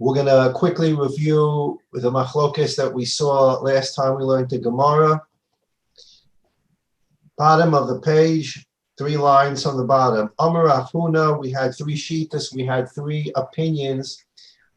We're going to quickly review the machlokes that we saw last time we learned the Gemara. Bottom of the page, 3 lines on the bottom. Amar Rav Huna, we had 3 shitas, we had 3 opinions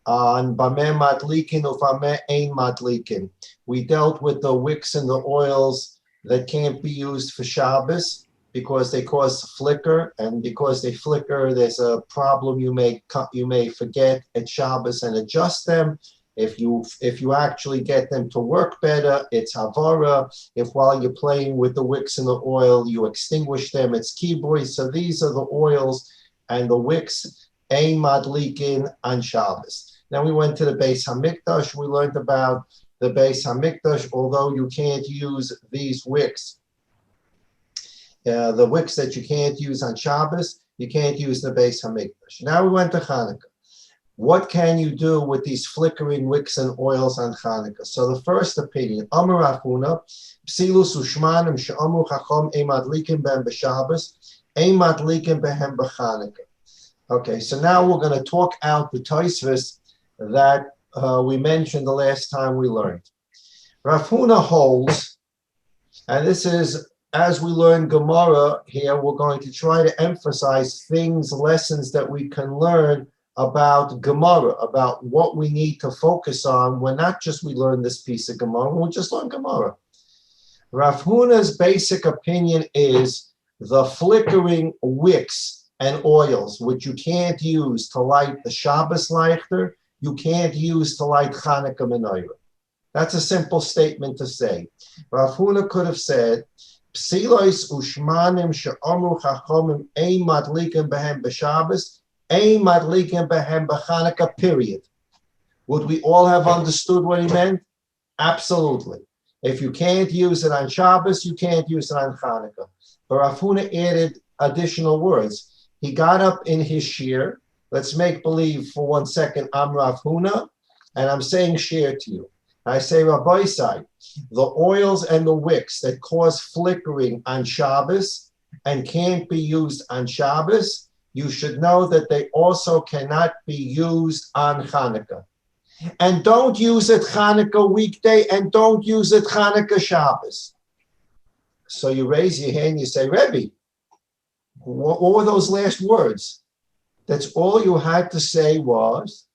on Bameh Madlikin or Bameh Ein Madlikin. We dealt with the wicks and the oils that can't be used for Shabbos because they cause flicker, and because they flicker, there's a problem. You may forget at Shabbos and adjust them. If you actually get them to work better, it's havara. If while you're playing with the wicks and the oil, you extinguish them, it's kibui. So these are the oils and the wicks, ein madlikin on Shabbos. Then we went to the Beis Hamikdash. We learned about the Beis Hamikdash. Although you can't use these wicks, the wicks that you can't use on Shabbos, you can't use the Beis Hamikdash. Now we went to Chanuka. What can you do with these flickering wicks and oils on Chanuka? So the first opinion, Amar Rav Huna, psilus ushmanim she'amru chacham ein madlikin behem b'Shabbos, ein madlikin behem b'Chanuka. Okay, so now we're going to talk out the Tosfos that we mentioned the last time we learned. Rav Huna holds, and this is, as we learn Gemara here, we're going to try to emphasize lessons that we can learn about Gemara, about what we need to focus on. We're not just we learn this piece of Gemara, we just learn Gemara. Rav Huna's basic opinion is the flickering wicks and oils, which you can't use to light the Shabbos lighter, you can't use to light Chanuka menorah. That's a simple statement to say. Rav Huna could have said, Psilois ushmanim she'amru chachomim ein madlikin behem b'Shabbos, ein madlikin behem b'Chanuka, period. Would we all have understood what he meant? Absolutely. If you can't use it on Shabbos, you can't use it on Chanuka. But Rav Huna added additional words. He got up in his shir. Let's make believe for 1 second I'm Rav Huna, and I'm saying shir to you. I say, Rabbi Sai, the oils and the wicks that cause flickering on Shabbos and can't be used on Shabbos, you should know that they also cannot be used on Chanuka. And don't use it Chanuka weekday, and don't use it Chanuka Shabbos. So you raise your hand, you say, Rebbe, what were those last words? That's all you had to say was,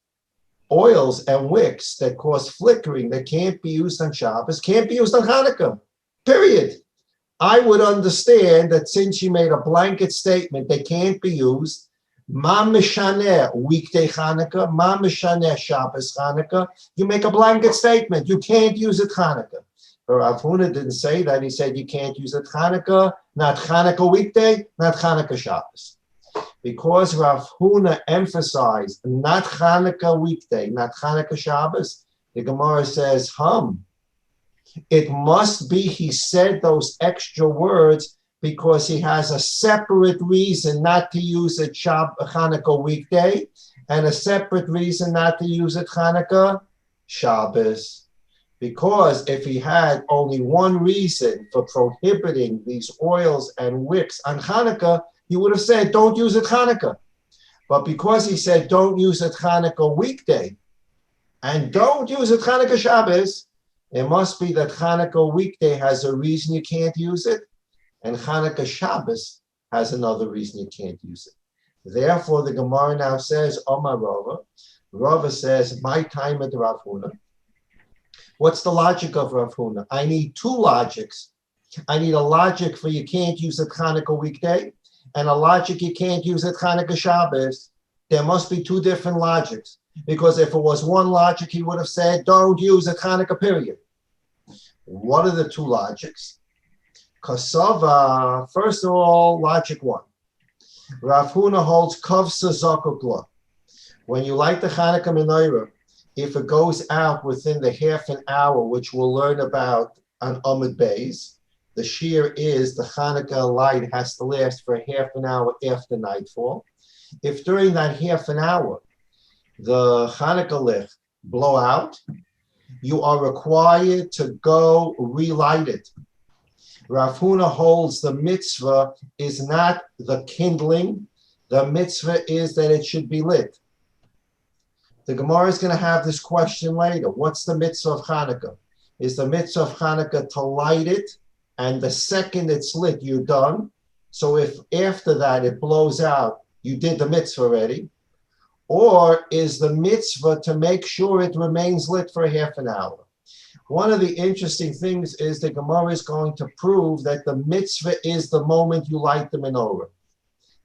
oils and wicks that cause flickering that can't be used on Shabbos can't be used on Hanukkah, period. I would understand that since you made a blanket statement they can't be used, ma mishaneh weekday Hanukkah, ma mishaneh Shabbos Hanukkah, you make a blanket statement, you can't use it Hanukkah. But Rav Huna didn't say that. He said you can't use it Hanukkah, not Hanukkah weekday, not Hanukkah Shabbos. Because Rav Huna emphasized not Chanukah weekday, not Chanukah Shabbos, the Gemara says, it must be he said those extra words because he has a separate reason not to use it Chanukah weekday and a separate reason not to use it Chanukah Shabbos. Because if he had only one reason for prohibiting these oils and wicks on Chanukah, he would have said, don't use it Hanukkah. But because he said, don't use it Hanukkah weekday, and don't use it Hanukkah Shabbos, it must be that Hanukkah weekday has a reason you can't use it, and Hanukkah Shabbos has another reason you can't use it. Therefore, the Gemara now says, Omar Rava. Rava says, my time at Rav Huna. What's the logic of Rav Huna? I need 2 logics. I need a logic for you can't use it Hanukkah weekday, and a logic you can't use at Chanuka Shabbos. There must be 2 different logics. Because if it was one logic, he would have said, don't use at Chanuka, period. What are the 2 logics? Kasava, first of all, logic 1. Rav Huna holds kavsa zakukla. When you light the Chanuka menorah, if it goes out within the half an hour, which we'll learn about on Amud Beis, the shear is the Chanukah light has to last for half an hour after nightfall. If during that half an hour the Chanukah licht blow out, you are required to go relight it. Rav Huna holds the mitzvah is not the kindling, the mitzvah is that it should be lit. The Gemara is going to have this question later. What's the mitzvah of Chanuka? Is the mitzvah of Chanuka to light it, and the second it's lit, you're done? So if after that it blows out, you did the mitzvah already? Or is the mitzvah to make sure it remains lit for half an hour? One of the interesting things is the Gemara is going to prove that the mitzvah is the moment you light the menorah.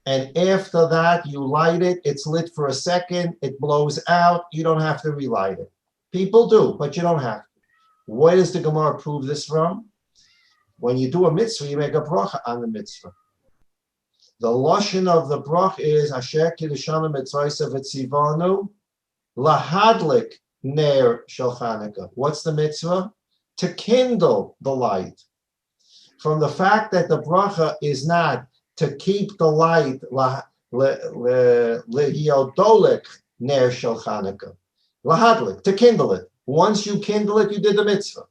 And after that, you light it, it's lit for a second, it blows out, you don't have to relight it. People do, but you don't have to. Where does the Gemara prove this from? When you do a mitzvah, you make a bracha on the mitzvah. The lashon of the bracha is Asher Kiddushanu Mitzvaysa V'Tzivanu Lahadlik Ner Shel Chanuka. What's the mitzvah? To kindle the light. From the fact that the bracha is not to keep the light Lehiodolek Ner Shel Chanuka. Lahadlik, to kindle it. Once you kindle it, you did the mitzvah.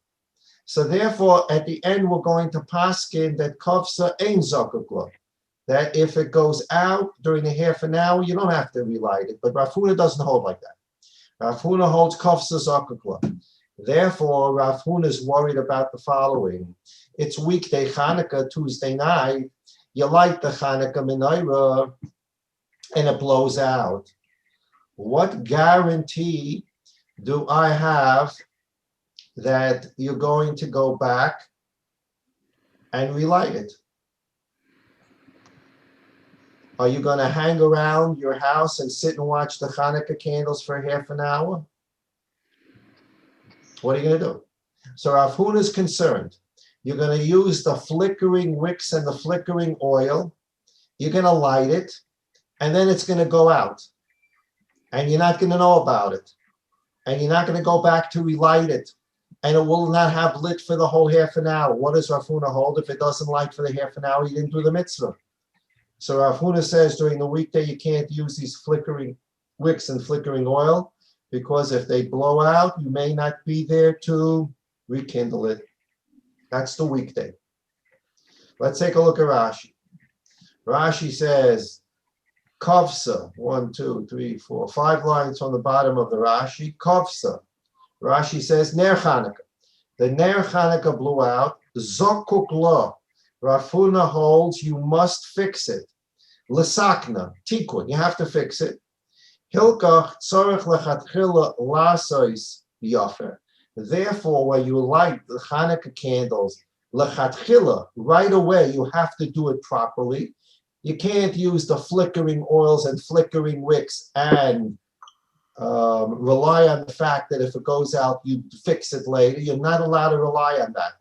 So therefore, at the end, we're going to paskin that kofsa ein zakuk, that if it goes out during a half an hour, you don't have to relight it. But Rav Huna doesn't hold like that. Rav Huna holds kofsa zakuk. Therefore, Rav Huna is worried about the following. It's weekday Chanukah, Tuesday night. You light the Chanukah menorah, and it blows out. What guarantee do I have that you're going to go back and relight it? Are you going to hang around your house and sit and watch the Chanukah candles for half an hour? What are you going to do? So Rav Huna is concerned. You're going to use the flickering wicks and the flickering oil. You're going to light it, and then it's going to go out. And you're not going to know about it. And you're not going to go back to relight it. And it will not have lit for the whole half an hour. What does Rav Huna hold? If it doesn't light for the half an hour, you didn't do the mitzvah. So Rav Huna says during the weekday, you can't use these flickering wicks and flickering oil, because if they blow out, you may not be there to rekindle it. That's the weekday. Let's take a look at Rashi. Rashi says, Kovsa, 1, 2, 3, 4, 5 lines on the bottom of the Rashi. Kovsa. Rashi says, Ner Chanukah. The Ner Chanukah blew out. Zokuk lo. Rav Huna holds you must fix it. L'sakna, tikun, you have to fix it. Hilkach tzorech lechatchila lasois yofer. Therefore, when you light the Chanukah candles, lechatchila, right away, you have to do it properly. You can't use the flickering oils and flickering wicks and rely on the fact that if it goes out, you fix it later. You're not allowed to rely on that.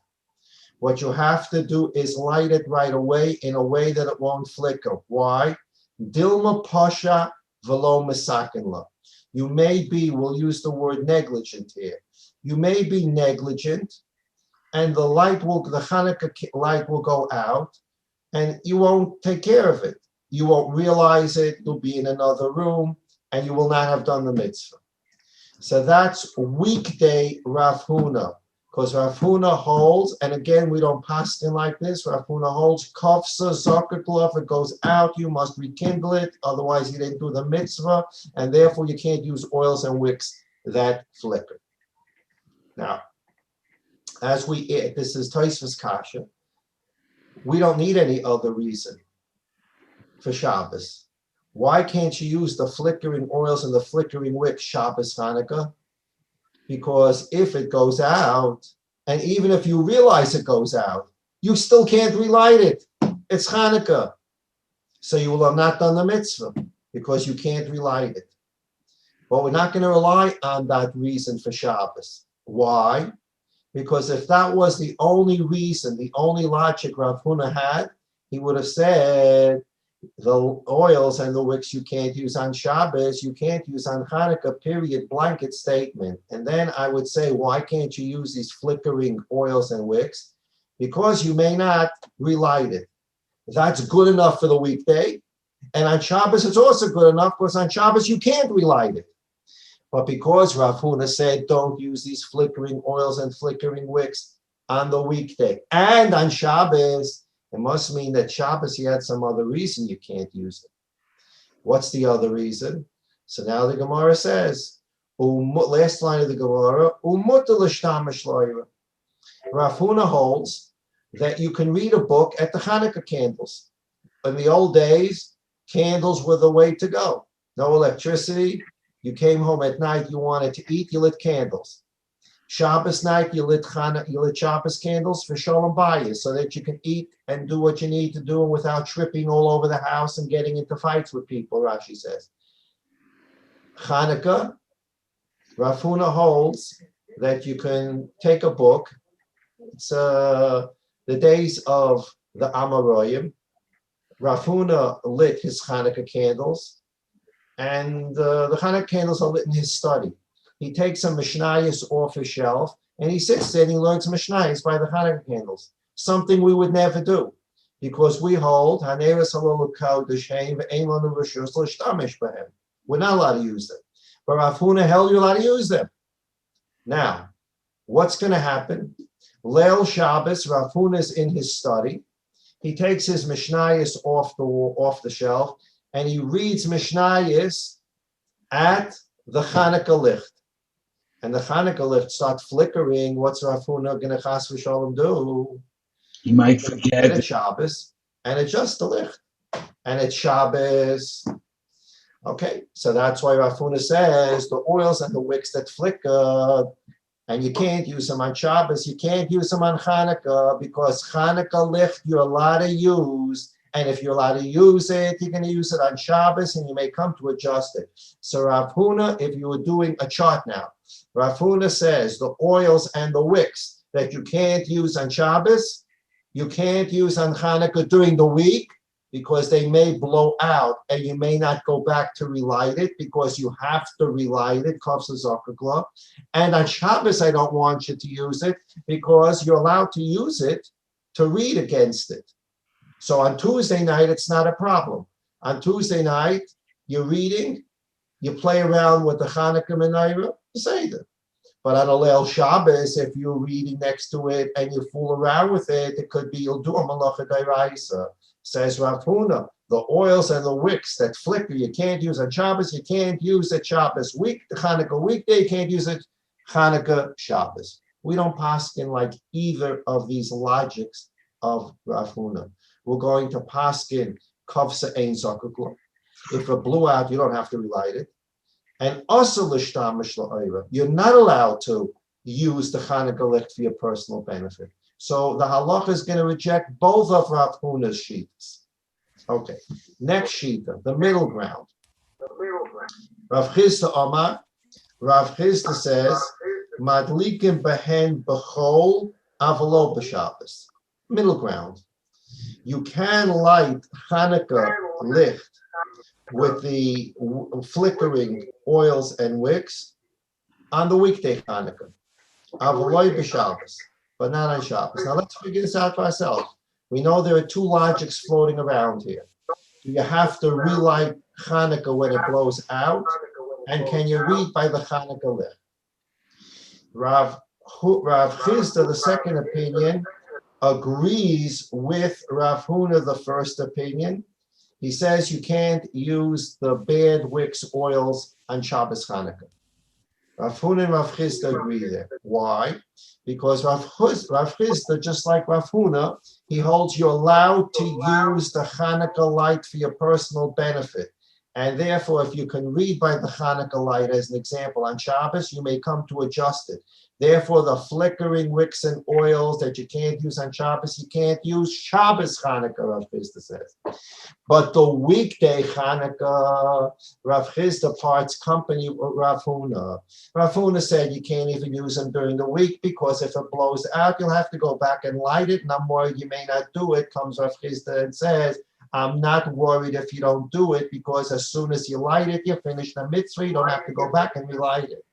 What you have to do is light it right away in a way that it won't flicker. Why? Dilma pasha velo misakinla. You may be, we'll use the word negligent here. You may be negligent, and the Chanukah light will go out, and you won't take care of it. You won't realize it. You'll be in another room, and you will not have done the mitzvah. So that's weekday Rav Huna, because Rav Huna holds, and again, we don't pass in like this. Rav Huna holds kofsa zakuk. If it goes out, you must rekindle it. Otherwise, you didn't do the mitzvah, and therefore you can't use oils and wicks that flicker. Now, as this is Tosfos Kasha, we don't need any other reason for Shabbos. Why can't you use the flickering oils and the flickering wicks Shabbos Chanukah? Because if it goes out, and even if you realize it goes out, you still can't relight it. It's Chanukah. So you will have not done the mitzvah because you can't relight it. But we're not going to rely on that reason for Shabbos. Why? Because if that was the only reason, the only logic Rav Huna had, he would have said the oils and the wicks you can't use on Shabbos, you can't use on Chanukah, period, blanket statement. And then I would say, why can't you use these flickering oils and wicks? Because you may not relight it. That's good enough for the weekday. And on Shabbos, it's also good enough because on Shabbos, you can't relight it. But because Rav Huna said, don't use these flickering oils and flickering wicks on the weekday and on Shabbos, it must mean that Shabbos, you had some other reason you can't use it. What's the other reason? So now the Gemara says, Last line of the Gemara. Rav Huna holds that you can read a book at the Chanuka candles. In the old days, candles were the way to go. No electricity. You came home at night, you wanted to eat, you lit candles. Shabbos night, you lit Shabbos candles for Shalom Bayis, so that you can eat and do what you need to do without tripping all over the house and getting into fights with people, Rashi says. Chanuka, Rav Huna holds that you can take a book. It's the days of the Amoraim. Rav Huna lit his Chanuka candles, and the Chanuka candles are lit in his study. He takes some Mishnayos off his shelf, and he sits there and he learns Mishnayos by the Chanuka candles, something we would never do, because we hold, we're not allowed to use them. But Rav Huna held you're allowed to use them. Now, what's going to happen? Leil Shabbos, Rav Huna's in his study. He takes his Mishnayos off the shelf, and he reads Mishnayos at the Chanuka licht. And the Chanuka licht starts flickering. What's Rav Huna going to chas v'shalom do? He might forget. And it's Shabbos, and it's just the licht. And it's Shabbos. Okay, so that's why Rav Huna says the oils and the wicks that flicker, and you can't use them on Shabbos, you can't use them on Chanuka, because Chanuka licht you're allowed to use, and if you're allowed to use it, you're going to use it on Shabbos, and you may come to adjust it. So Rav Huna, if you were doing a chart now, Rav Huna says the oils and the wicks that you can't use on Shabbos, you can't use on Chanuka during the week, because they may blow out and you may not go back to relight it, because you have to relight it, and on Shabbos I don't want you to use it, because you're allowed to use it to read against it. So on Tuesday night it's not a problem. On Tuesday night you're reading, you play around with the Chanuka Menorah, say that. But on a Leil Shabbos, if you're reading next to it and you fool around with it, it could be you'll do a malacha d'oraisa. Says Rav Huna, the oils and the wicks that flicker, you can't use on Shabbos, you can't use it Shabbos week, the Chanuka weekday, you can't use it Chanuka Shabbos. We don't paskin like either of these logics of Rav Huna. We're going to paskin kavsa ein zakukla. If it blew out, you don't have to relight it. And also l'shtamish la'ira, you're not allowed to use the Chanuka licht for your personal benefit. So the halacha is going to reject both of Rav Huna's sheets. Okay, next shita, the middle ground. Rav Chisda Omar, Rav Chisda says, Madlikim behen b'chol avalo b'Shabbos. Middle ground. You can light Chanuka licht with the flickering oils and wicks on the weekday Chanuka. Avaloi b'Shabbos. But not on Shabbos. Now let's figure this out for ourselves. We know there are two logics floating around here. Do you have to relight Chanuka when it blows out? And can you read by the Chanuka licht? Rav Chisda, the second opinion, agrees with Rav Huna, the first opinion. He says you can't use the bad wicks oils on Shabbos Chanuka. Rav Huna and Rav Chisda agree there. Why? Because Rav Chisda, just like Rav Huna, he holds you're allowed to use the Chanuka light for your personal benefit. And therefore, if you can read by the Chanuka light as an example on Shabbos, you may come to adjust it. Therefore, the flickering wicks and oils that you can't use on Shabbos, you can't use Shabbos Chanuka, Rav Chisda says. But the weekday Chanuka, Rav Chisda parts company with Rav Huna. Rav Huna said you can't even use them during the week, because if it blows out, you'll have to go back and light it. No more, you may not do it. Comes Rav Chisda and says, I'm not worried if you don't do it, because as soon as you light it, you finish the mitzvah, you don't have to go back and relight it.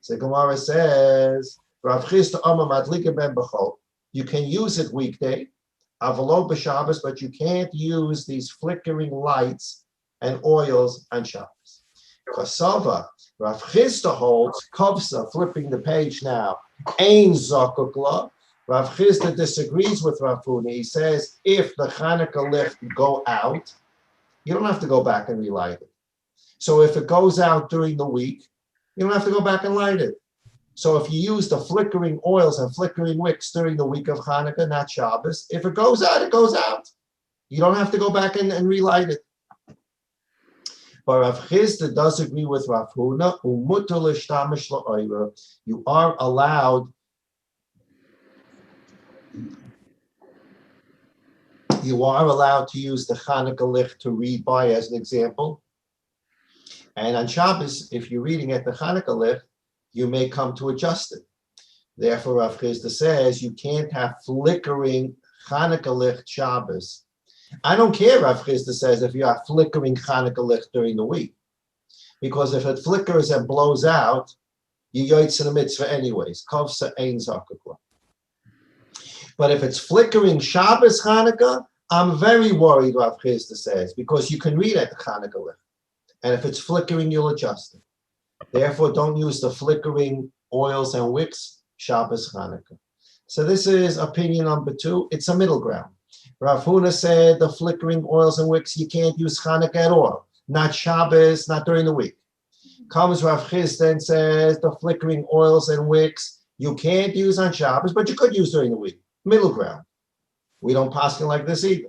So Gemara says, Rav Chisda Amar Madlika ben B'chol, you can use it weekday, Avalo b'Shabbos, but you can't use these flickering lights and oils on Shabbos. Kasava, Rav Chisda holds, Kovsa, flipping the page now, Ein Zakukla. Rav Chisda disagrees with Rav Huna. He says, if the Chanuka licht go out, you don't have to go back and relight it. So if it goes out during the week, You don't have to go back and light it. So if you use the flickering oils and flickering wicks during the week of Hanukkah, not Shabbos, if it goes out, it goes out. You don't have to go back and relight it. But Rav Chisda does agree with Rav Huna. You are allowed. You are allowed to use the Chanuka licht to read by as an example. And on Shabbos, if you're reading at the Chanuka licht, you may come to adjust it. Therefore, Rav Chisda says you can't have flickering Chanuka licht Shabbos. I don't care, Rav Chisda says, if you have flickering Chanuka licht during the week. Because if it flickers and blows out, you yoitz in the mitzvah anyways. Kovsa ein zakukla. But if it's flickering Shabbos Hanukkah, I'm very worried, Rav Chisda says, because you can read at the Chanuka licht. And if it's flickering, you'll adjust it. Therefore, don't use the flickering oils and wicks Shabbos Hanukkah. So this is opinion number 2. It's a middle ground. Rav Huna said the flickering oils and wicks, you can't use Hanukkah at all. Not Shabbos, not during the week. Comes Rav Chisda and says the flickering oils and wicks, you can't use on Shabbos, but you could use during the week. Middle ground. We don't paskin like this either.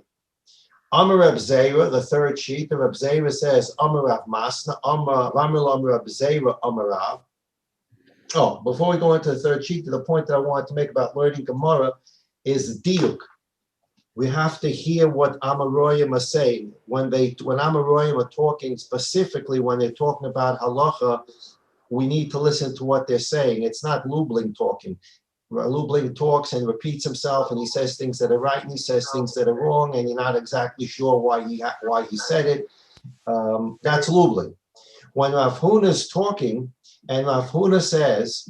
Amar Reb Zera, the third sheet, the Reb Zera says, Amar Rav Masna, Amar Reb Zera, Amar Rav. Oh, before we go into the third sheet, the point that I wanted to make about learning Gemara is diuk. We have to hear what Amoraim are saying. When Amoraim are talking, specifically when they're talking about halacha, we need to listen to what they're saying. It's not Lubling talking. Lubling talks and repeats himself, and he says things that are right, and he says things that are wrong, and you're not exactly sure why he said it. That's Lubling. When Rav Huna is talking, and Rav Huna says,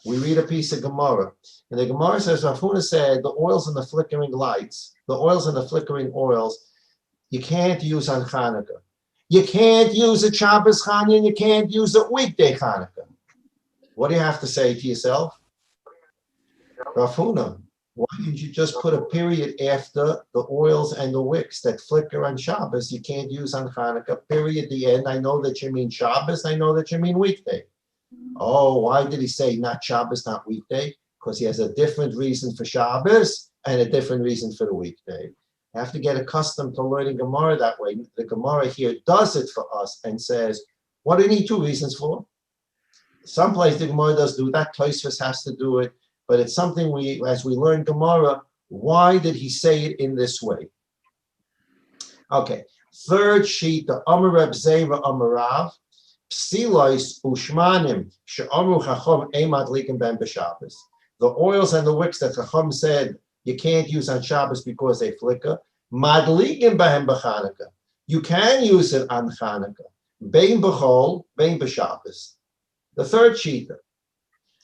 we read a piece of Gemara, and the Gemara says, Rav Huna said, the oils and the flickering lights, the oils and the flickering oils, you can't use on Hanukkah. You can't use it Shabbos Hanukkah, and you can't use it weekday Hanukkah. What do you have to say to yourself? Rav Huna, why didn't you just put a period after the oils and the wicks that flicker on Shabbos you can't use on Hanukkah, period, the end. I know that you mean Shabbos, I know that you mean weekday. Oh, why did he say not Shabbos, not weekday? Because he has a different reason for Shabbos and a different reason for the weekday. I have to get accustomed to learning Gemara that way. The Gemara here does it for us and says, what do you need 2 reasons for? Someplace the Gemara does do that, Tosfos has to do it. But it's something as we learn Gemara, why did he say it in this way? Okay, third sheet, the Amar Reb Zera Amar Rav, Psilois Ushmanim She'amru Chacham Eimad Likim Ben B'Shabbos. The oils and the wicks that Chacham said you can't use on Shabbos because they flicker, Madlikim Behem B'Chanukah. You can use it on Chanukah. Bein B'Chol, Bein B'Shabbos. The third sheet.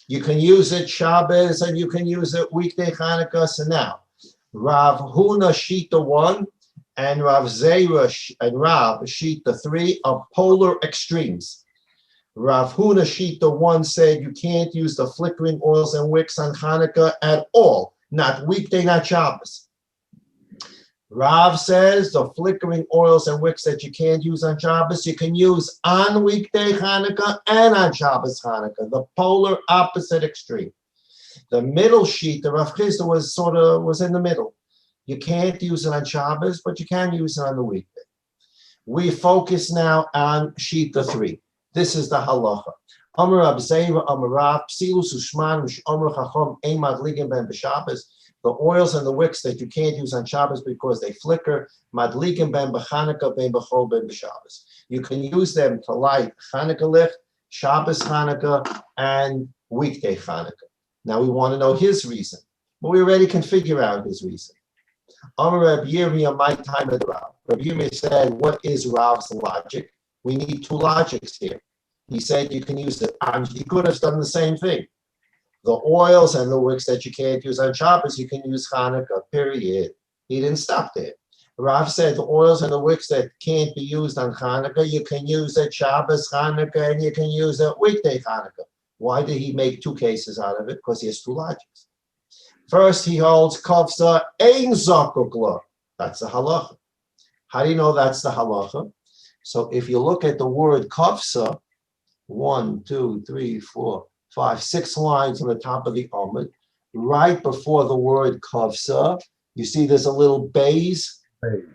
You can use it Shabbos and you can use it weekday Hanukkah. So now, Rav Huna Shita 1 and Rav Zera and Rav Shita 3 are polar extremes. Rav Huna Shita 1 said you can't use the flickering oils and wicks on Hanukkah at all, not weekday, not Shabbos. Rav says the flickering oils and wicks that you can't use on Shabbos, you can use on weekday Hanukkah and on Shabbos Hanukkah, the polar opposite extreme. The middle sheet, the Rav Chisda was in the middle. You can't use it on Shabbos, but you can use it on the weekday. We focus now on Shita 3. This is the halacha. Amar Reb Zera Amar Rav, Psilus Ushman Amar Chacham Eimad Ligim Ben B'Shabbos. The oils and the wicks that you can't use on Shabbos because they flicker, Madlikim Ben B'Chanukah Ben B'Chol Ben B'Shabbos. You can use them to light Chanukah licht, Shabbos Chanukah, and weekday Chanukah. Now we want to know his reason, but we already can figure out his reason. Amar Reb Yirmiyah, my time at Rav. Reb Yirmiyah said, what is Rav's logic? We need 2 logics here. He said you can use it, and he could have done the same thing. The oils and the wicks that you can't use on Shabbos, you can use Hanukkah, period. He didn't stop there. Rav said the oils and the wicks that can't be used on Hanukkah, you can use at Shabbos Hanukkah, and you can use at weekday Hanukkah. Why did he make 2 cases out of it? Because he has 2 logics. First, he holds Kovsa Ein Zakukla. That's the halacha. How do you know that's the halacha? So if you look at the word Kovsa, 1, 2, 3, 4, 5, 6 lines on the top of the Amud. Right before the word kavsa, you see there's a little bays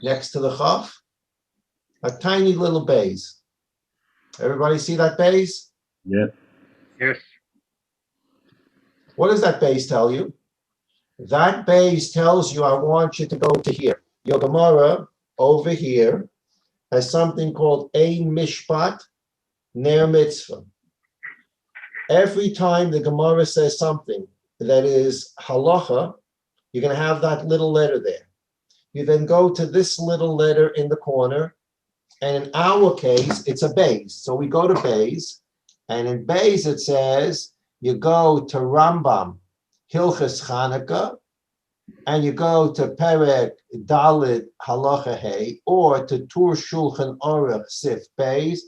next to the chaf, a tiny little bays. Everybody see that bays? Yeah. Yes. What does that bays tell you? That bays tells you, I want you to go to here. Your Gemara over here has something called ein mishpat ner mitzvah. Every time the Gemara says something that is halacha, you're going to have that little letter there. You then go to this little letter in the corner, and in our case, it's a bays. So we go to bays, and in bays it says, you go to Rambam, Hilchas Chanuka, and you go to Perek Dalit Halacha Hey, or to Tur Shulchan Aruch Sif Beis,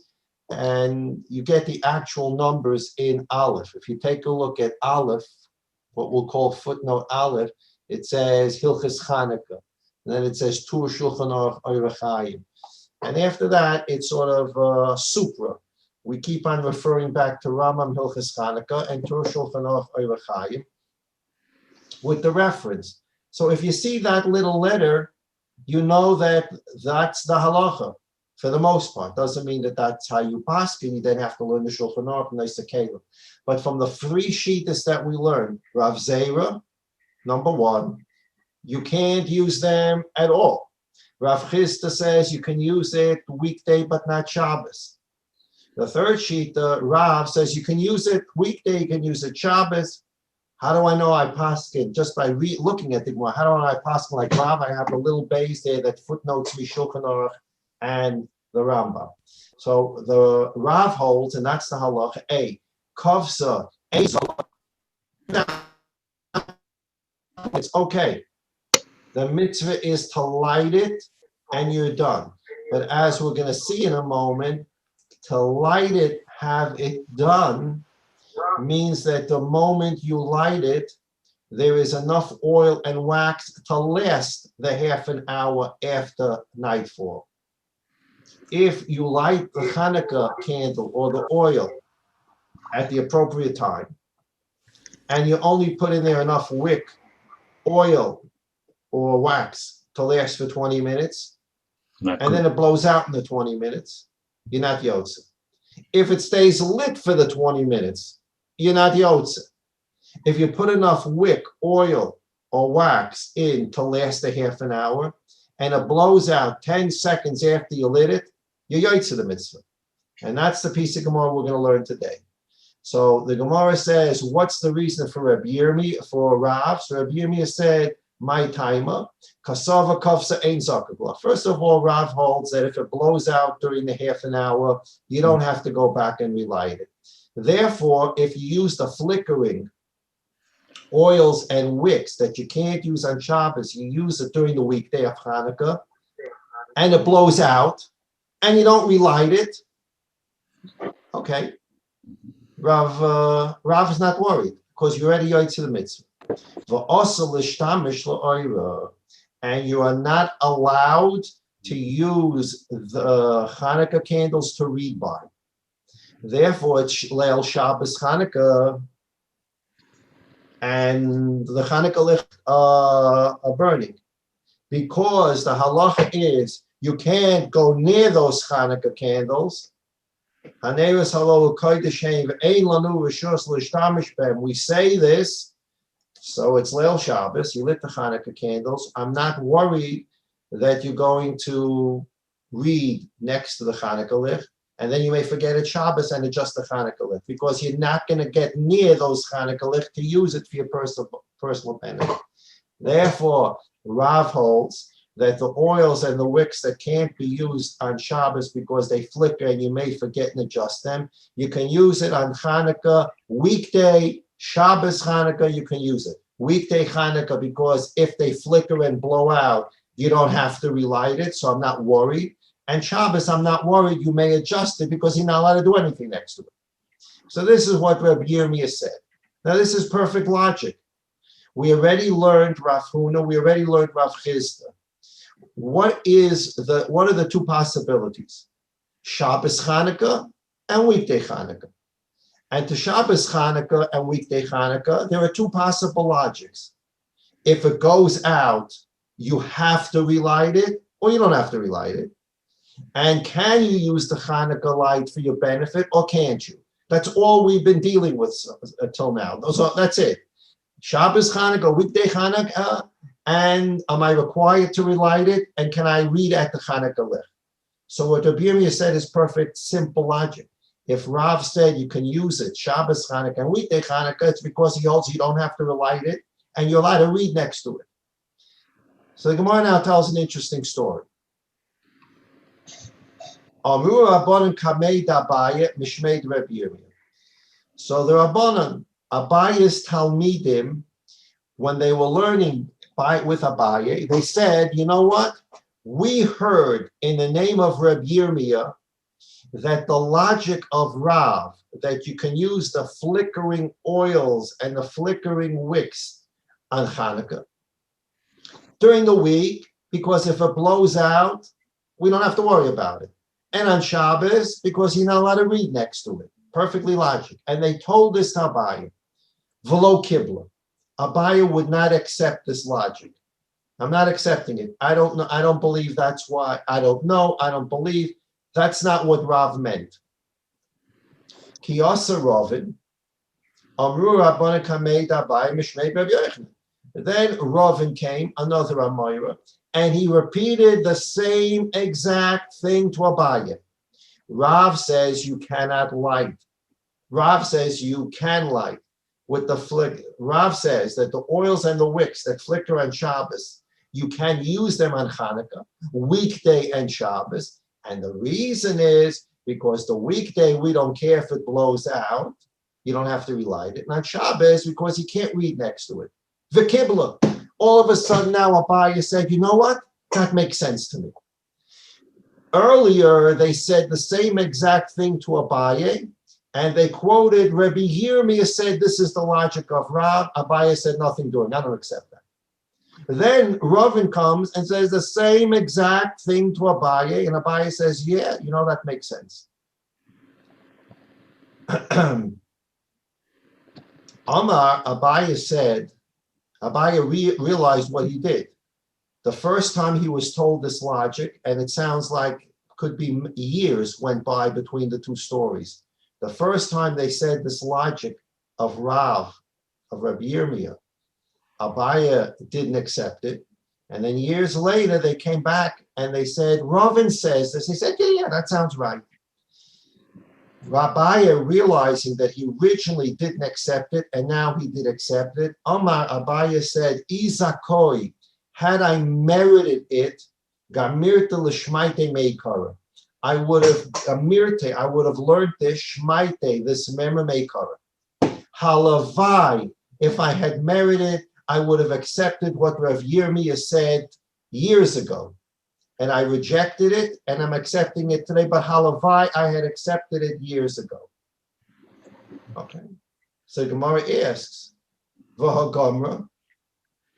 and you get the actual numbers in Aleph. If you take a look at Aleph, what we'll call footnote Aleph, it says Hilchas Chanuka, and then it says Tur Shulchan Aruch Hayim. And after that, it's sort of supra. We keep on referring back to Rambam Hilchas Chanuka and Tur Shulchan Aruch Hayim with the reference. So if you see that little letter, you know that that's the halacha for the most part. Doesn't mean that that's how you paskin. You then have to learn the Shulchan Aruch and the Caleb. But from the 3 shittas that we learned, Rav Zera, number 1, you can't use them at all. Rav Chisda says you can use it weekday but not Shabbos. The 3rd shita, Rav says you can use it weekday, you can use it Shabbos. How do I know I paskin? Just by looking at the Gemara. How do I know I paskin like Rav? I have a little base there that footnotes me Shulchan Aruch and the Rambam. So the Rav holds, and that's the halacha. A kavsa, it's okay. The mitzvah is to light it, and you're done. But as we're going to see in a moment, to light it, have it done, means that the moment you light it, there is enough oil and wax to last the half an hour after nightfall. If you light the Chanuka candle or the oil at the appropriate time, and you only put in there enough wick, oil, or wax to last for 20 minutes, and then it blows out in the 20 minutes, you're not yotze. If it stays lit for the 20 minutes, you're not yotze. If you put enough wick, oil, or wax in to last a half an hour, and it blows out 10 seconds after you lit it, you're yotze the mitzvah. And that's the piece of Gemara we're going to learn today. So the Gemara says, what's the reason for Rabbi Yirmiyah, for Rav? So Rabbi Yirmiyah said, my timer, kasava kavsa ein zakagla. First of all, Rav holds that if it blows out during the half an hour, you don't have to go back and relight it. Therefore, if you use the flickering oils and wicks that you can't use on Shabbos, you use it during the weekday of Hanukkah, and it blows out, and you don't relight it, okay, Rav is not worried, because you're already yotze the mitzvah. And you are not allowed to use the Hanukkah candles to read by. Therefore, it's Leil Shabbos Hanukkah, and the Hanukkah licht are burning. Because the halacha is, you can't go near those Hanukkah candles. We say this, so it's Leil Shabbos, you lit the Hanukkah candles. I'm not worried that you're going to read next to the Hanukkah licht, and then you may forget it's Shabbos and it's just the Hanukkah licht, because you're not going to get near those Hanukkah licht to use it for your personal benefit. Therefore, Rav holds that the oils and the wicks that can't be used on Shabbos because they flicker and you may forget and adjust them, you can use it on Hanukkah, weekday, Shabbos Hanukkah, you can use it. Weekday Hanukkah, because if they flicker and blow out, you don't have to relight it, so I'm not worried. And Shabbos, I'm not worried, you may adjust it because you're not allowed to do anything next to it. So this is what Rabbi Yirmiyah said. Now this is perfect logic. We already learned Rav Huna, we already learned Rav Chisda. What are the 2 possibilities? Shabbos Hanukkah and weekday Hanukkah. And to Shabbos Chanukah and weekday Chanukah, there are two possible logics. If it goes out, you have to relight it, or you don't have to relight it. And can you use the Chanukah light for your benefit, or can't you? That's all we've been dealing with until now. That's it. Shabbos Chanukah, weekday Chanukah, and am I required to relight it? And can I read at the Chanukah Lech? So what Rabbi Yirmiyah said is perfect, simple logic. If Rav said you can use it, Shabbos Chanukah and weekday Chanukah, it's because he holds you don't have to relight it, and you're allowed to read next to it. So the Gemara now tells an interesting story. So the Rabbanan, Abaye's Talmidim, when they were learning with Abaye, they said, you know what? We heard in the name of Rabbi Yirmiyah that the logic of Rav, that you can use the flickering oils and the flickering wicks on Chanukah during the week, because if it blows out, we don't have to worry about it. And on Shabbos, because you're not allowed to read next to it. Perfectly logic. And they told this to Abaye. V'lo kibla. Abaye would not accept this logic. I'm not accepting it. I don't know. I don't believe that's why. I don't know. I don't believe. That's not what Rav meant. Kiyasa Ravin. Amru Rabbanan Kameid Abaye Mishmei Rav Yochanan. Then Ravin came, another Amoira, and he repeated the same exact thing to Abaye. Rav says you cannot light. Rav says you can light with the flick. Rav says that the oils and the wicks that flicker on Shabbos, you can use them on Chanukah, weekday and Shabbos. And the reason is because the weekday, we don't care if it blows out. You don't have to relight it. And on Shabbos, because you can't read next to it. The Kibla. All of a sudden now Abaye said, you know what? That makes sense to me. Earlier, they said the same exact thing to Abaye, and they quoted Rabbi Yirmiyah said this is the logic of Rav. Abaye said nothing doing. I don't accept that. Then Ravin comes and says the same exact thing to Abaye, and Abaye says, yeah, you know, that makes sense. Amar, Abaye realized what he did. The first time he was told this logic, and it sounds like could be years went by between the two stories. The first time they said this logic of Rav, of Rabbi Yirmiyah, Abaye didn't accept it. And then years later, they came back and they said, Ravin says this. He said, yeah, that sounds right. Abaye, realizing that he originally didn't accept it, and now he did accept it. Amar, Abaye said, Izakoi, had I merited it, Gamirte l'shmaite meikara. I would have learned this shmaite, this mema meikara. Halavai, if I had merited, I would have accepted what Rav Yirmiyah said years ago. And I rejected it, and I'm accepting it today. But halavai, I had accepted it years ago. Okay. So Gemara asks, V'hagamra,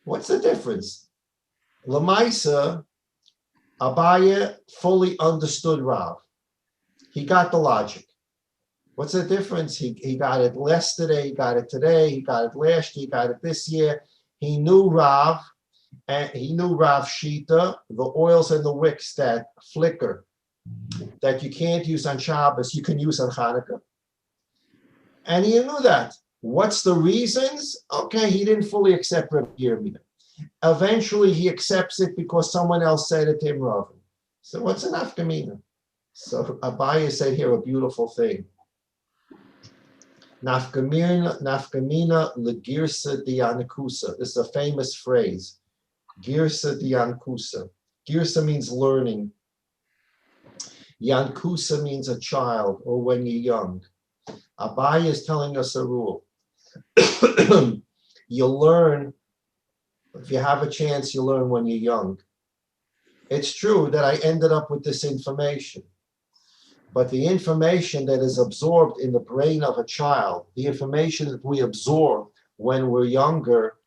what's the difference? Lamaisa, Abaye fully understood Rav. He got the logic. What's the difference? He got it yesterday, he got it today, he got it last year, he got it this year. He knew Rav, and he knew Rav Shita, the oils and the wicks that flicker, that you can't use on Shabbos, you can use on Chanukah. And he knew that. What's the reasons? Okay, he didn't fully accept Rabbi Yirmiyah. Eventually, he accepts it because someone else said it to him, Rav. So what's an nafkamina? So Abaye said here a beautiful thing. Nafkamina legirsa dianakusa. This is a famous phrase. Girsa diankusa. Girsa means learning. Yankusa means a child or when you're young. Abaye is telling us a rule. You learn, if you have a chance, you learn when you're young. It's true that I ended up with this information, but the information that is absorbed in the brain of a child, the information that we absorb when we're younger,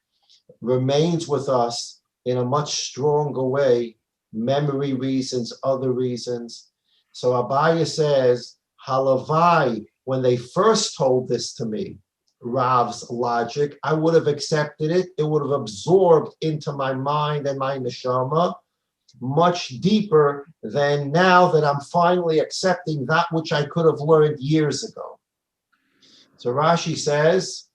remains with us in a much stronger way, memory reasons, other reasons. So Abaye says, halavai, when they first told this to me, Rav's logic, I would have accepted it. It would have absorbed into my mind and my neshama much deeper than now that I'm finally accepting that which I could have learned years ago. So Rashi says,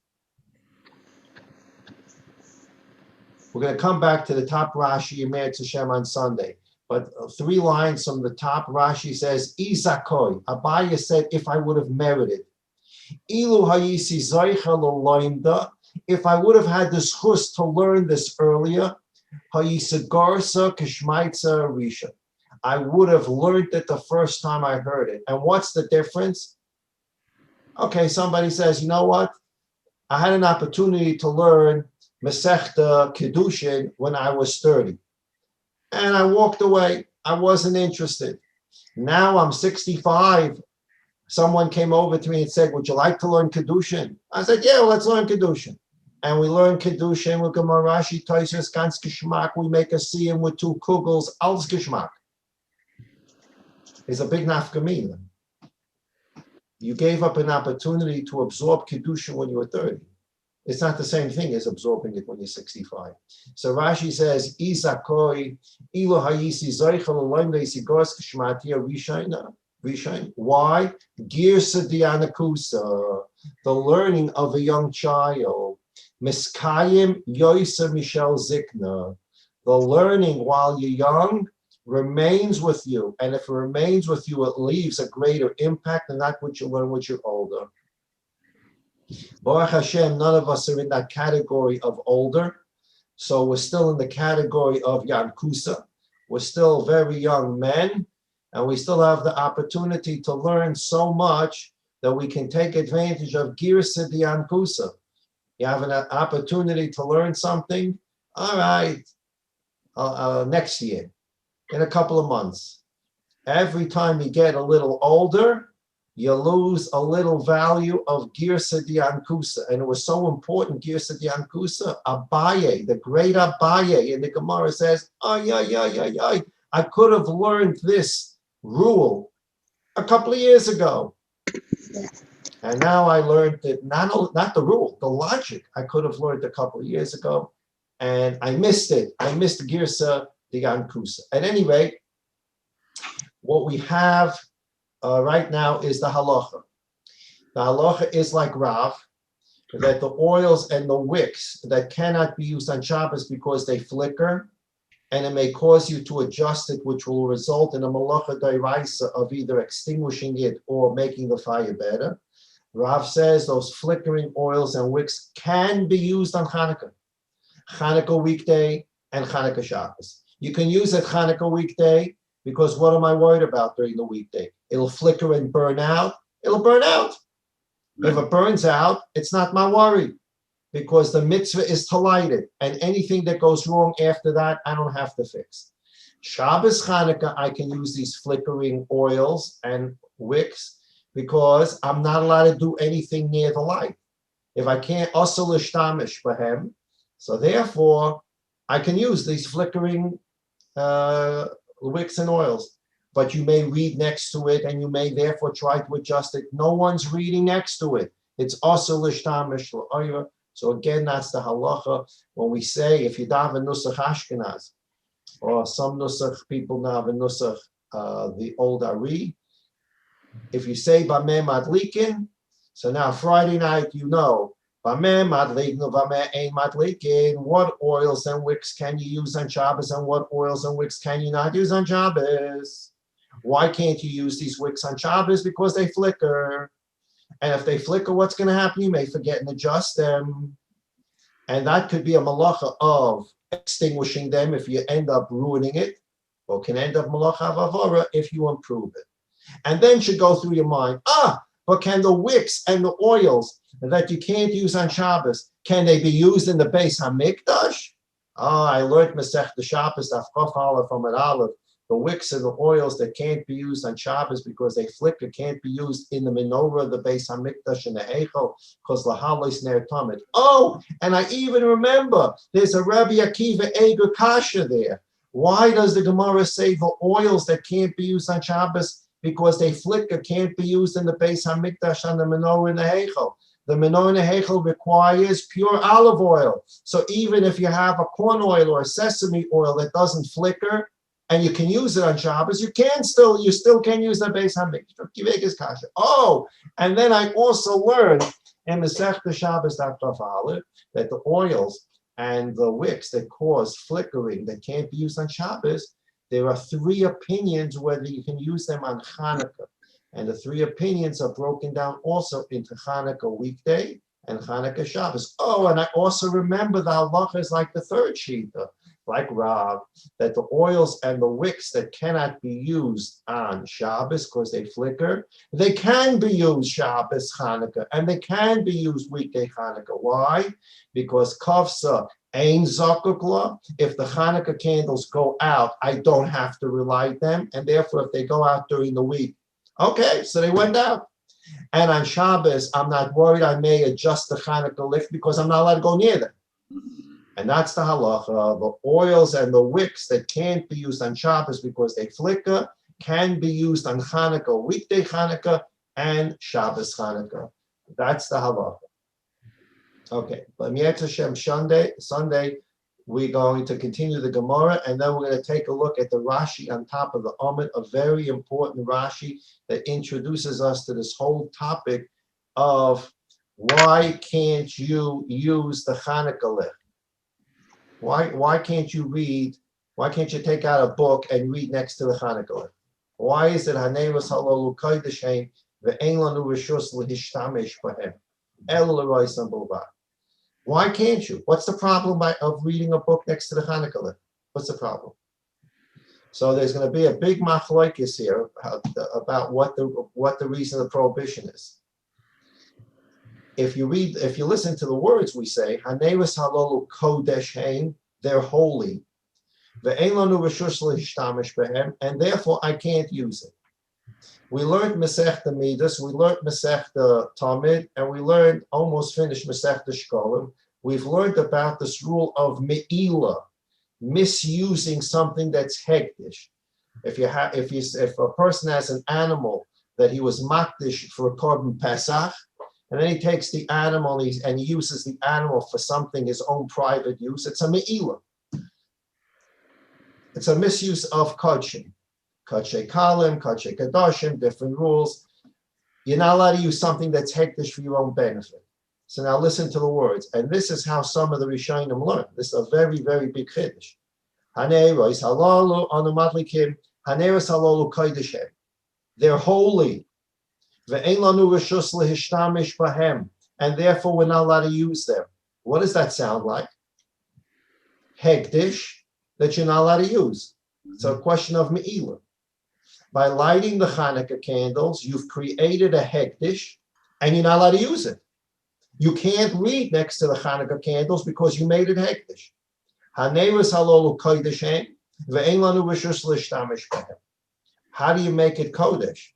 we're going to come back to the top Rashi in Meretz Hashem on Sunday. But 3 lines from the top, Rashi says, Izakoi. Abaya said, if I would have merited. Ilu hayisi zoicha l'loimda. If I would have had the schus to learn this earlier, hayisa garsa kishmaitza risha. I would have learned it the first time I heard it. And what's the difference? Okay, somebody says, you know what? I had an opportunity to learn Masechta Kedushin when I was 30. And I walked away. I wasn't interested. Now I'm 65. Someone came over to me and said, would you like to learn Kedushin? I said, yeah, let's learn Kedushin. And we learn Kedushin with Gemara, Rashi, Tosfos, ganz Geschmack. We make a siyum with 2 kugels, als Geschmack. It's a big nafkamina. You gave up an opportunity to absorb Kedushin when you were 30. It's not the same thing as absorbing it when you're 65. So Rashi says, Izakoi, Ilo hayisi zoicha l'loim le'sigos k'shmatia rishain. Why? Girsa dianakusa, the learning of a young child. Miskayim yoisa Michel Zikna, the learning while you're young remains with you. And if it remains with you, it leaves a greater impact than that which you learn when you're older. Baruch Hashem, none of us are in that category of older. So we're still in the category of Yankusa. We're still very young men, and we still have the opportunity to learn so much that we can take advantage of Girsa di Yankusa. You have an opportunity to learn something, all right, next year, in a couple of months. Every time you get a little older, you lose a little value of Girsa Diankusa. And it was so important, Girsa Diankusa. Abaye, the great Abaye in the Gemara says, I could have learned this rule a couple of years ago. And now I learned it, not the rule, the logic. I could have learned a couple of years ago. And I missed it. I missed Girsa Diankusa. At any rate, what we have right now is the halacha. The halacha is like Rav, that the oils and the wicks that cannot be used on Shabbos because they flicker, and it may cause you to adjust it, which will result in a malacha d'oraisa of either extinguishing it or making the fire better. Rav says those flickering oils and wicks can be used on Chanukah weekday and Chanukah Shabbos. You can use it Chanukah weekday because what am I worried about during the weekday? It'll flicker and burn out. It'll burn out. If it burns out, it's not my worry because the mitzvah is to light it. And anything that goes wrong after that, I don't have to fix. Shabbos Chanukah, I can use these flickering oils and wicks because I'm not allowed to do anything near the light. If I can't also l'shtamish b'hem, so therefore I can use these flickering wicks and oils. But you may read next to it, and you may therefore try to adjust it. No one's reading next to it. It's also l'shtamish l'oira. So again, that's the halacha. When we say, if you daven nusach Ashkenaz, or some nusach people daven nusach, the old Ari, if you say bameh madlikin, so now Friday night, you know, bameh madlikin, bameh ein madlikin, what oils and wicks can you use on Shabbos, and what oils and wicks can you not use on Shabbos? Why can't you use these wicks on Shabbos? Because they flicker. And if they flicker, what's going to happen? You may forget and adjust them. And that could be a malacha of extinguishing them if you end up ruining it, or can end up malacha vavora if you improve it. And then should go through your mind, but can the wicks and the oils that you can't use on Shabbos, can they be used in the Beis HaMikdash? I learned Masechta Shabbos, Daf Kaf Aleph from an Aleph. The wicks and the oils that can't be used on Shabbos because they flicker can't be used in the menorah, the Beis HaMikdash, and the Eichel, because lahalos ner tamid. Oh, and I even remember there's a Rabbi Akiva Eger Kasha there. Why does the Gemara say the oils that can't be used on Shabbos because they flicker, can't be used in the Beis Hamikdash and the menorah in the Heichel. The menorah in the Heichel requires pure olive oil. So even if you have a corn oil or a sesame oil that doesn't flicker, and you can use it on Shabbos, you still can use the Beis Hamikdash. Oh, and then I also learned in Masechta Shabbos Daf Aleph that the oils and the wicks that cause flickering that can't be used on Shabbos, there are 3 opinions whether you can use them on Chanuka. And the 3 opinions are broken down also into Chanuka weekday and Chanuka Shabbos. Oh, and I also remember the halacha is like the 3rd shita, like Rav, that the oils and the wicks that cannot be used on Shabbos because they flicker, they can be used Shabbos Chanukah, and they can be used weekday Chanukah. Why? Because kafsa ain zakukla. If the Chanukah candles go out, I don't have to relight them, and therefore if they go out during the week, okay, so they went out. And on Shabbos, I'm not worried I may adjust the Chanukah lift because I'm not allowed to go near them. And that's the halacha. The oils and the wicks that can't be used on Shabbos because they flicker can be used on Chanukah, weekday Chanukah, and Shabbos Chanukah. That's the halacha. Okay, but Mi'et Hashem Sunday, we're going to continue the Gemara, and then we're going to take a look at the Rashi on top of the Amud, a very important Rashi that introduces us to this whole topic of why can't you use the Chanukah lift? Why can't you take out a book and read next to the Chanukah? Why is it Haneiros Halalu Koydeshem ve'ein lanu reshus lehishtamesh b'hem el l'roisam b'lvad? Why can't you? What's the problem of reading a book next to the Chanukah? What's the problem? So there's going to be a big machlokes here about what the reason of the prohibition is. If you listen to the words we say, Haneiros Halalu Kodeshem, they're holy. Ve'ein lanu reshus lehishtamesh b'hem, and therefore I can't use it. We learned Masechta Midas, we learned Masechta Tamid, and we learned almost finished Masechta Shkolim. We've learned about this rule of Me'ila, misusing something that's hektish. If a person has an animal that he was makdish for a korban Pesach, and then he takes the animal and he uses the animal for something his own private use, it's a Me'ila. It's a misuse of kodshim. Kodshe Kalim, Kodshe Kadoshim, different rules. You're not allowed to use something that's hektish for your own benefit. So now listen to the words. And this is how some of the Rishonim learn. This is a very, very big chiddush. Haneiros halalu onomatlikim, Haneiros halalu koydeshem. They're holy. Ve'ein lanu reshus lehishtamesh b'hem. And therefore we're not allowed to use them. What does that sound like? Hektish, that you're not allowed to use. It's a question of me'ila. By lighting the Chanukah candles, you've created a hektish, and you're not allowed to use it. You can't read next to the Chanukah candles because you made it hektish. Haneiros halalu koydeshem, ve'ein lanu reshus lehishtamesh b'hem. How do you make it kodesh?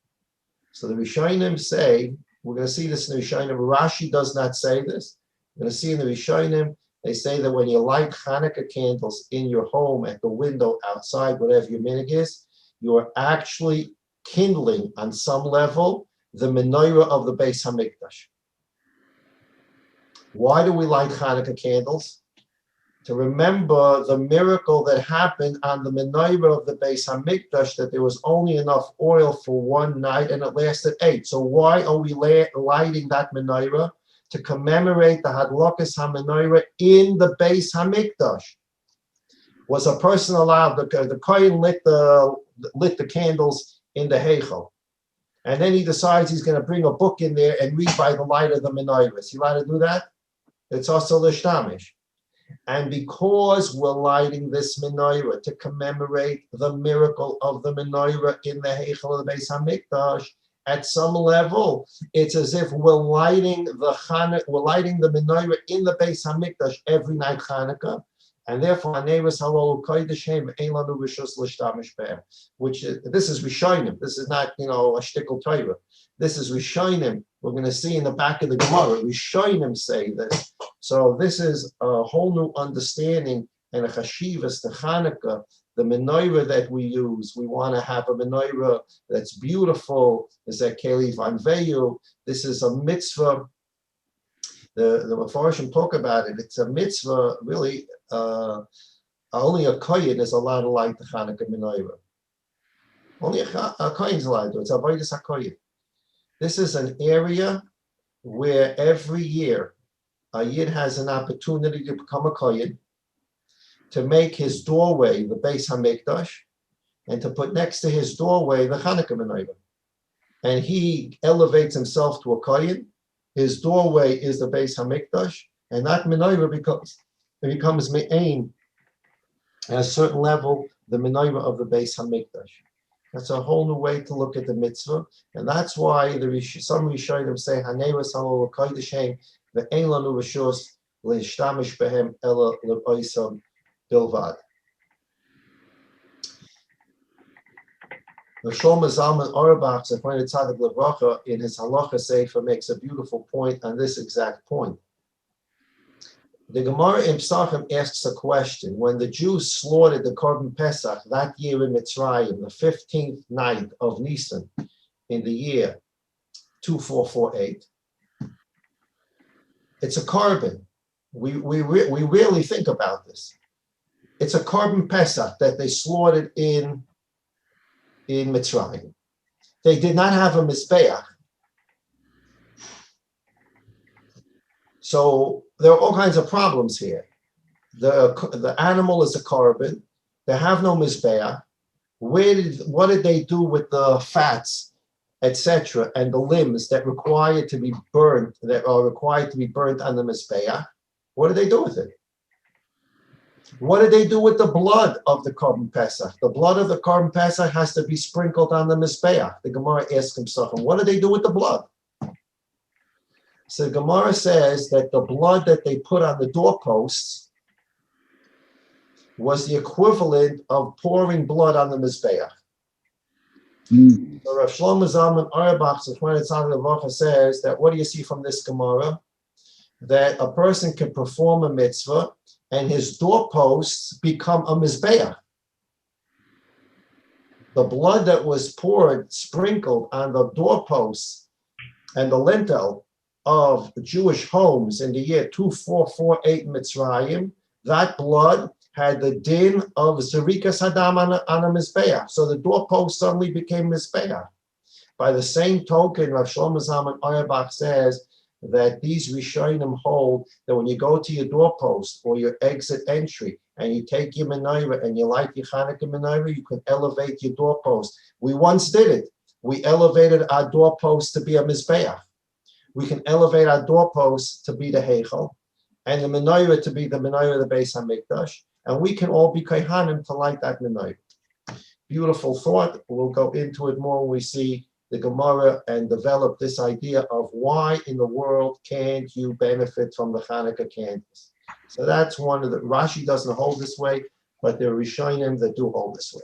So the Rishonim say, we're going to see this in the Rishonim. Rashi does not say this. We're going to see in the Rishonim, they say that when you light Chanukah candles in your home, at the window, outside, whatever your minhag is, you are actually kindling on some level the menorah of the Beis Hamikdash. Why do we light Chanukah candles? To remember the miracle that happened on the menorah of the Beis Hamikdash, that there was only enough oil for one night and it lasted 8. So why are we lighting that menorah? To commemorate the Hadlokas HaMenorah in the Beis Hamikdash. Was a person allowed, the Kohen lit the candles in the Heichel, and then he decides he's going to bring a book in there and read by the light of the menorah. Is he allowed to do that? It's also l'shtamish. And because we're lighting this menorah to commemorate the miracle of the menorah in the Heichel of the Beis Hamikdash, at some level, it's as if we're lighting the menorah in the Beis Hamikdash every night Chanukah, and therefore Haneiros halalu koydeshem ein lanu reshus lehishtamesh b'hem. Which this is Rishonim. This is not a shtickle Torah. This is Rishonim. We're going to see in the back of the Gemara. Rishonim say this. So this is a whole new understanding and a chashivas to Chanukah the menorah that we use, we want to have a menorah that's beautiful. Is that Keli Van Veyu? This is a mitzvah. The Mefarshim talk about it. It's a mitzvah, really. Only a kohen is allowed to light the Chanuka menorah. Only a kohen is allowed to do it. It's avodas hakohen. This is an area where every year a yid has an opportunity to become a kohen, to make his doorway the Beis Hamikdash, and to put next to his doorway the Chanuka menorah. And he elevates himself to a kohen. His doorway is the Beis Hamikdash, and that menorah becomes me'ain at a certain level, the menorah of the Beis Hamikdash. That's a whole new way to look at the mitzvah, and that's why some Rishonim say Haneres Halol Koydeshem ve'ein lanu reshus leishtamish behem ela le'oisam bilvad. The Shlomo Zalman Auerbach, Zechron Tzadik Levracha, in his Halacha Sefer, makes a beautiful point on this exact point. The Gemara in Pesachim asks a question. When the Jews slaughtered the Korban Pesach that year in Mitzrayim, the 15th night of Nisan, in the year 2448, it's a korban. We rarely think about this. It's a Korban Pesach that they slaughtered in Mitzrayim. They did not have a Mizbeach. So there are all kinds of problems here. The animal is a korban. They have no Mizbeach. What did they do with the fats, etc., and the limbs that require to be burnt, that are required to be burnt on the Mizbeach? What did they do with it? What did they do with the blood of the Korban Pesach? The blood of the Korban Pesach has to be sprinkled on the Mizbeach. The Gemara asks himself, what did they do with the blood? So the Gemara says that the blood that they put on the doorposts was the equivalent of pouring blood on the Mizbeach. So Rav Shlomo Zalman Auerbach, Zechron Tzadik Levracha, says that what do you see from this Gemara? That a person can perform a mitzvah and his doorposts become a Mizbeach. The blood that was poured, sprinkled on the doorposts and the lintel of Jewish homes in the year 2448 Mitzrayim, that blood had the din of Zerikas Hadam on a Mizbeach. So the doorpost suddenly became Mizbeach. By the same token, Rav Shlomo Zalman Auerbach says that these Rishonim hold that when you go to your doorpost or your exit entry and you take your menorah and you light your Chanuka menorah, you can elevate your doorpost. We once did it. We elevated our doorpost to be a Mizbeach. We can elevate our doorposts to be the Heichal and the menorah to be the menorah of the Beis Hamikdash, and we can all be Kohanim to light that menorah. Beautiful thought. We'll go into it more when we see the Gemara and develop this idea of why in the world can't you benefit from the Chanuka candles. So that's one of the, Rashi doesn't hold this way, but there are Rishonim that do hold this way.